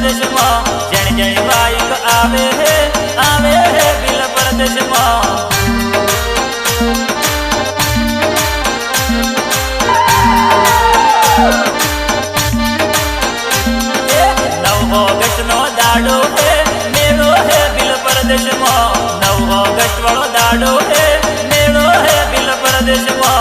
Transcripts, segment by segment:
परदेश में जण जण बाइक आवे है बिल परदेश में। ऑगस्ट नो दाड़ो है मेलो है बिल परदेश में। 9 ऑगस्ट वालो दाड़ो है मेलो है बिल परदेश में।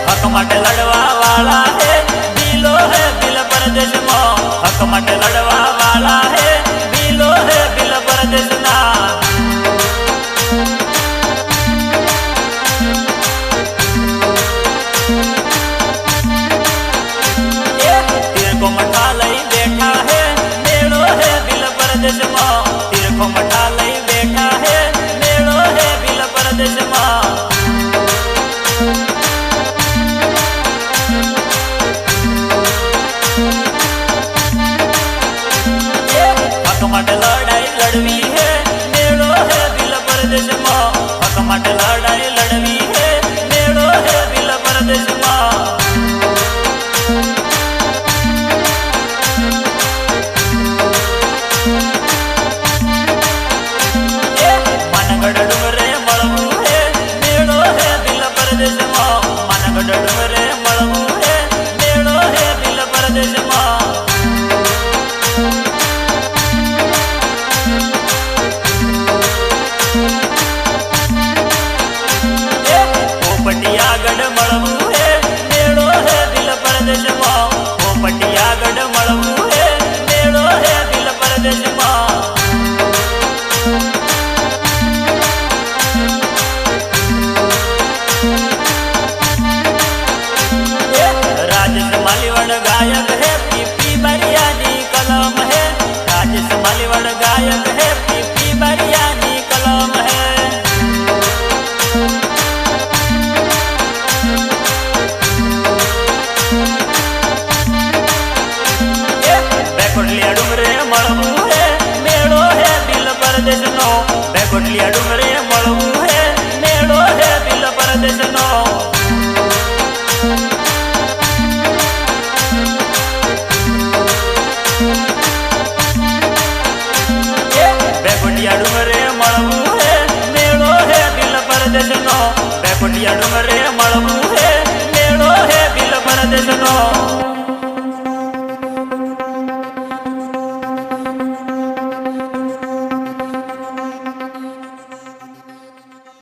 हक माटे लड़वा वाला है बिलो है बिल परदेश में। हक माटे लड़वा वाला है बिलो है बिल परदेश ना। को मठा लई बैठा है मेलो है बिल परदेश में। तीर को मठा लई बैठा है मेलो है बिल परदेश में। हक माटे लड़ाई लड़वी है मेलो है बिल परदेश में। हक माटे लड़ाई लड़वी है मेलो है बिल परदेश में। मनगढ़ डुंगरे मळवू है मेलो है बिल परदेश में। मनगढ़ डुंगरे मळवू है मेलो है बिल परदेश में। पोपटियागढ़ मळवू है मेलो है बिल परदेश में। पोपटियागढ़ मळवू है मेलो है बिल परदेश में। राजेश मालीवाड़ गायक है पीपी बरियानी कलम है। राजेश मालीवाड़ गायक है पीपी बरियानी कलम है। बेकोटलिया डुंगरे मळवू है मेलो है बिल परदेश नो। बेकोटलिया डुंगरे मळवू है मेलो है बिल परदेश नो। बेकोटिया डुंगरे मळवू है मेलो है बिल परदेश नो। बेकोटिया डुंगरे मळवू है मेलो है बिल परदेश नो।